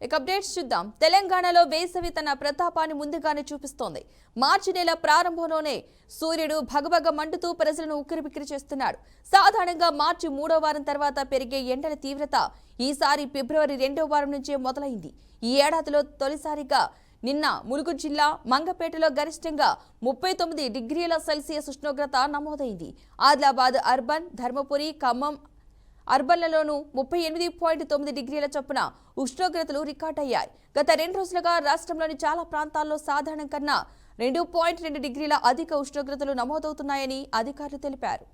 ఇక అప్డేట్స్ చూద్దాం. తెలంగాణలో వేసవి తన ప్రతాపాన్ని ముందుగానే చూపిస్తోంది. మార్చి నెల ప్రారంభంలోనే సూర్యుడు భగభగ మండుతూ ప్రజలను ఉక్కిరిబిక్కిరి చేస్తున్నాడు. సాధారణంగా మార్చి 3వ వారం తర్వాత పెరిగే ఎండల తీవ్రత ఈసారి ఫిబ్రవరి 2వ వారం నుంచే మొదలైంది. ఈ ఏడాదిలో తొలిసారిగా నిన్న ములుగు జిల్లా మంగపేటలో గరిష్టంగా 39 డిగ్రీల సెల్సియస్ ఉష్ణోగ్రత నమోదైంది. ఆదిలాబాద్ అర్బన్, ధర్మపురి, ఖమ్మం అర్బన్లలోనూ 38.9 డిగ్రీల చొప్పున ఉష్ణోగ్రతలు రికార్డయ్యాయి. గత 2 రోజులుగా రాష్ట్రంలోని చాలా ప్రాంతాల్లో సాధారణం కన్నా 2.2 డిగ్రీల అధిక ఉష్ణోగ్రతలు నమోదవుతున్నాయని అధికారులు తెలిపారు.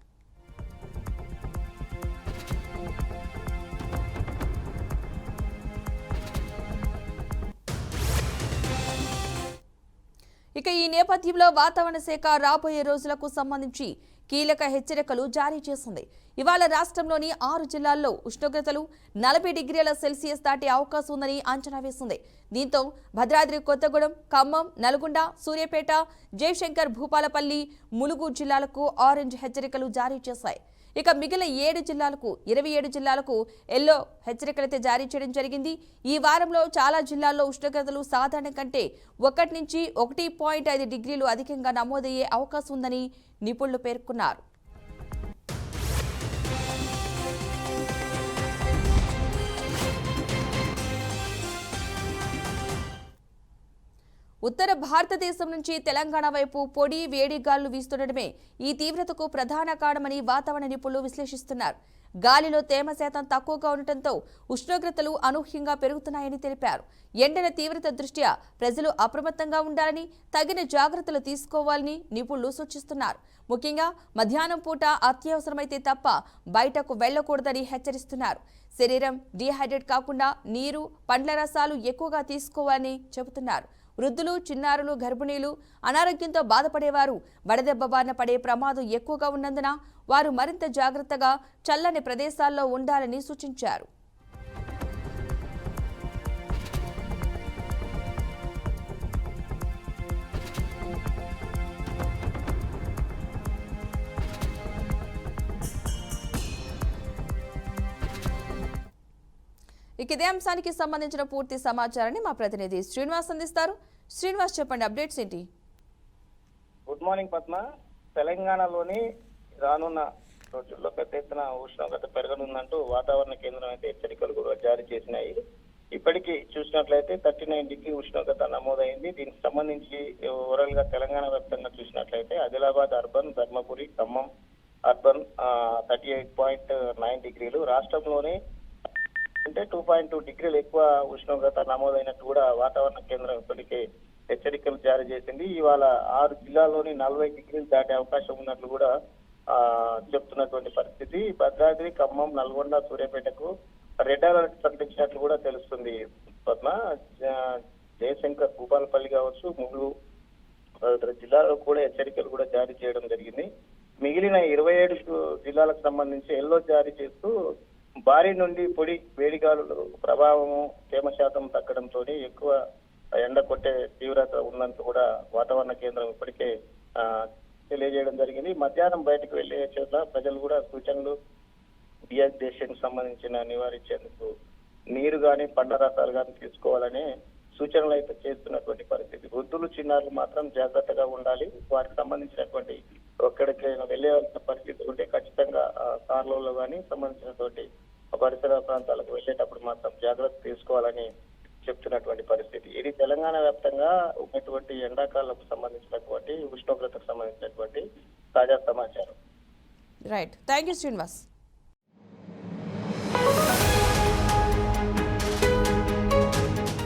ఇక ఈ నేపథ్యంలో వాతావరణ శాఖ రాబోయే రోజులకు సంబంధించి కీలక హెచ్చరికలు జారీ చేసింది. ఇవాళ రాష్ట్రంలోని 6 జిల్లాల్లో ఉష్ణోగ్రతలు 40 డిగ్రీల సెల్సియస్ దాటే అవకాశం ఉందని అంచనా వేసింది. దీంతో భద్రాద్రి కొత్తగూడెం, ఖమ్మం, నల్గొండ, సూర్యాపేట, జయశంకర్, భూపాలపల్లి, ములుగు జిల్లాలకు ఆరెంజ్ హెచ్చరికలు జారీ చేశాయి. ఇక మిగిలిన 7 జిల్లాలకు 27 జిల్లాలకు ఎల్లో హెచ్చరికలైతే జారీ చేయడం జరిగింది. ఈ వారంలో చాలా జిల్లాల్లో ఉష్ణోగ్రతలు సాధారణం కంటే 1 నుంచి 1.5 డిగ్రీలు అధికంగా నమోదయ్యే అవకాశం ఉందని నిపుణులు పేర్కొన్నారు. ఉత్తర భారతదేశం నుంచి తెలంగాణ వైపు పొడి వేడి గాలులు వీస్తుండటమే ఈ తీవ్రతకు ప్రధాన కారణమని వాతావరణ నిపుణులు విశ్లేషిస్తున్నారు. గాలిలో తేమ శాతం తక్కువగా ఉండటంతో ఉష్ణోగ్రతలు అనూహ్యంగా పెరుగుతున్నాయని తెలిపారు. ఎండల తీవ్రత దృష్ట్యా ప్రజలు అప్రమత్తంగా ఉండాలని, తగిన జాగ్రత్తలు తీసుకోవాలని నిపుణులు సూచిస్తున్నారు. ముఖ్యంగా మధ్యాహ్నం పూట అత్యవసరమైతే తప్ప బయటకు వెళ్లకూడదని హెచ్చరిస్తున్నారు. శరీరం డీహైడ్రేట్ కాకుండా నీరు, పండ్ల రసాలు ఎక్కువగా తీసుకోవాలని చెబుతున్నారు. వృద్ధులు, చిన్నారులు, గర్భిణీలు, అనారోగ్యంతో బాధపడేవారు వడదెబ్బ బారిన పడే ప్రమాదం ఎక్కువగా ఉన్నందున వారు మరింత జాగ్రత్తగా చల్లని ప్రదేశాల్లో ఉండాలని సూచించారు. ఇక ఇదే అంశానికి సంబంధించిన పూర్తి సమాచారాన్ని మా ప్రతినిధి శ్రీనివాస్ అందిస్తారు. శ్రీనివాస్, చెప్పండి, అప్డేట్స్ ఏంటి? Good morning Padma. తెలంగాణలోని రానున్న రోజుల్లో పెద్ద ఎత్తున ఉష్ణోగ్రత పెరగనుందంటూ వాతావరణ కేంద్రం అయితే హెచ్చరికలు కూడా జారీ చేసినాయి. ఇప్పటికీ చూసినట్లయితే 39 డిగ్రీ ఉష్ణోగ్రత నమోదైంది. దీనికి సంబంధించి ఓవరాల్ గా తెలంగాణ వ్యాప్తంగా చూసినట్లయితే ఆదిలాబాద్ అర్బన్, ధర్మపురి, ఖమ్మం అర్బన్ 38.9 డిగ్రీలు, రాష్ట్రంలోని అంటే 2.2 డిగ్రీలు ఎక్కువ ఉష్ణోగ్రత నమోదైనట్టు కూడా వాతావరణ కేంద్రం ఇప్పటికే హెచ్చరికలు జారీ చేసింది. ఇవాళ 6 జిల్లాల్లోని 40 డిగ్రీలు దాటే అవకాశం ఉన్నట్లు కూడా చెప్తున్నటువంటి పరిస్థితి. భద్రాద్రి, ఖమ్మం, నల్గొండ, సూర్యాపేటకు రెడ్ అలర్ట్ ప్రకటించినట్లు కూడా తెలుస్తుంది. పద్మ, జయశంకర్, భూపాలపల్లి కావచ్చు, ములుగు జిల్లాలో కూడా హెచ్చరికలు కూడా జారీ చేయడం జరిగింది. మిగిలిన 27 జిల్లాలకు సంబంధించి ఎల్లో జారీ చేస్తూ భారీ నుండి పొడి వేడిగాలుల ప్రభావము, తేమ శాతం తగ్గడంతో ఎక్కువ ఎండ కొట్టే తీవ్రత ఉన్నందుకు కూడా వాతావరణ కేంద్రం ఇప్పటికే తెలియజేయడం జరిగింది. మధ్యాహ్నం బయటకు వెళ్లే చోట్ల ప్రజలు కూడా సూచనలు, డిహైడ్రేషన్ సంబంధించిన నివారించేందుకు నీరు గాని, పండ్ల రసాలు గాని తీసుకోవాలని సూచనలు అయితే చేస్తున్నటువంటి పరిస్థితి. వృద్ధులు, చిన్నారులు మాత్రం జాగ్రత్తగా ఉండాలి. వారికి సంబంధించినటువంటి ఎక్కడికైనా వెళ్ళేవలసిన పరిస్థితి ఉంటే ఖచ్చితంగా కార్లలో కానీ సంబంధించినటువంటి పరిసర ప్రాంతాలకు వెళ్ళేటప్పుడు మాత్రం జాగ్రత్త తీసుకోవాలని చెప్తున్నటువంటి పరిస్థితి. ఇది తెలంగాణ వ్యాప్తంగా ఉన్నటువంటి ఎండాకాలకు సంబంధించినటువంటి ఉష్ణోగ్రతకు సంబంధించినటువంటి తాజా సమాచారం. Right, thank you Srinivas.